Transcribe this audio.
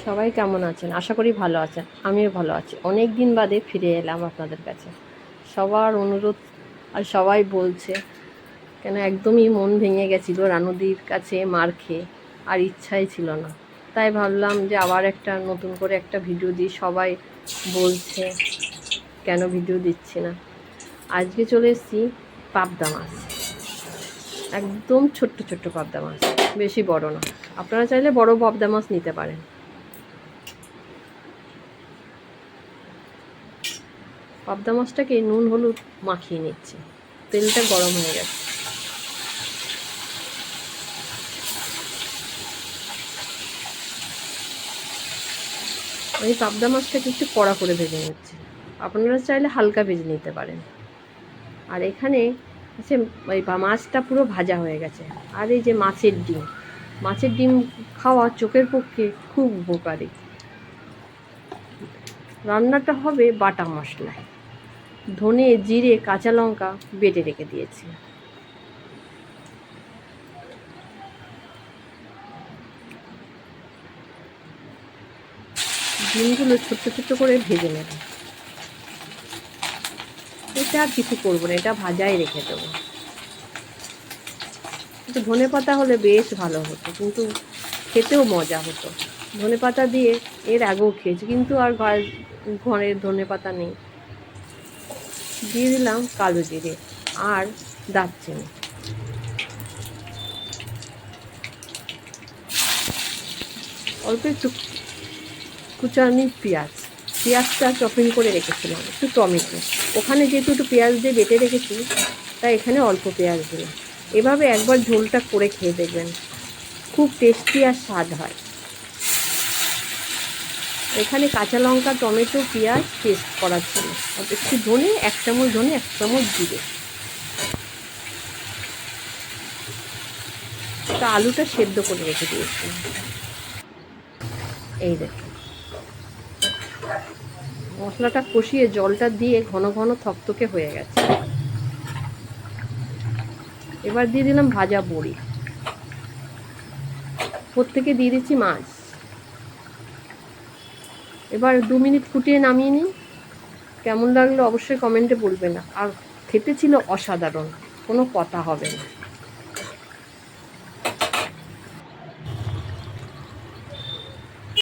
সবাই কেমন আছেন? আশা করি ভালো আছেন। আমিও ভালো আছি। অনেক দিন বাদে ফিরে এলাম আপনাদের কাছে। সবার অনুরোধ আর সবাই বলছে, কেন একদমই মন ভেঙে গেছিলো রানুদির কাছে মার খেয়ে, আর ইচ্ছাই ছিল না। তাই ভাবলাম যে আবার একটা নতুন করে একটা ভিডিও দিই। সবাই বলছে কেন ভিডিও দিচ্ছি না। আজকে চলে এসেছি পাবদা মাছ, একদম ছোট্ট ছোট্ট পাবদা মাছ, বেশি বড় না। আপনারা চাইলে বড় পাবদা মাছ নিতে পারেন। পাবদা মাছটাকে নুন হলুদ মাখিয়ে নিচ্ছে। তেলটা গরম হয়ে গেছে। আমি পাবদা মাছটাকে একটু কড়া করে ভেজে নিচ্ছি। আপনারা চাইলে হালকা ভেজে নিতে পারেন। আর এখানে হচ্ছে ওই মাছটা পুরো ভাজা হয়ে গেছে। আর এই যে মাছের ডিম খাওয়া চোখের পক্ষে খুব উপকারী। রান্নাটা হবে বাটা মশলায়, ধনে জিরে কাঁচা লঙ্কা বেটে রেখে দিয়েছি। ডিমগুলো ছোট্ট ছোট্ট করে ভেজে নেব। এটা আর কিছু করবো না, এটা ভাজাই রেখে দেবো। কিন্তু ধনে পাতা হলে বেশ ভালো হতো, কিন্তু খেতেও মজা হতো। ধনে পাতা দিয়ে এর আগেও খেয়েছি, কিন্তু আর ঘরে ধনে পাতা নেই। দিয়ে দিলাম কালো জিরে আর দারচিনি। অল্প একটু কুচানি পেঁয়াজটা চপিং করে রেখেছিলাম, একটু টমেটো। ওখানে যেহেতু একটু পেঁয়াজ দিয়ে বেটে রেখেছি, তাই এখানে অল্প পেঁয়াজ দিলাম। এভাবে একবার ঝোলটা করে খেয়ে দেখবেন, খুব টেস্টি আর স্বাদ হয়। এখানে কাঁচা লঙ্কা টমেটো পেঁয়াজ পেস্ট করা ছিল, একটু ধনে, 1 চামচ ধনে, 1 চামচ জিরে। তা আলুটা সেদ্ধ করে রেখে দিয়েছিলাম। এই দেখুন, মশলাটা কষিয়ে জলটা দিয়ে ঘন ঘন থকথকে হয়ে গেছে। এবার দিয়ে দিলাম ভাজা বড়ি, প্রত্যেকে দিয়ে দিচ্ছি মাছ। এবার 2 মিনিট ফুটিয়ে নামিয়ে নিই। কেমন লাগলো অবশ্যই কমেন্টে বলবেন। আর খেতে ছিল অসাধারণ, কোনো কথা হবে না।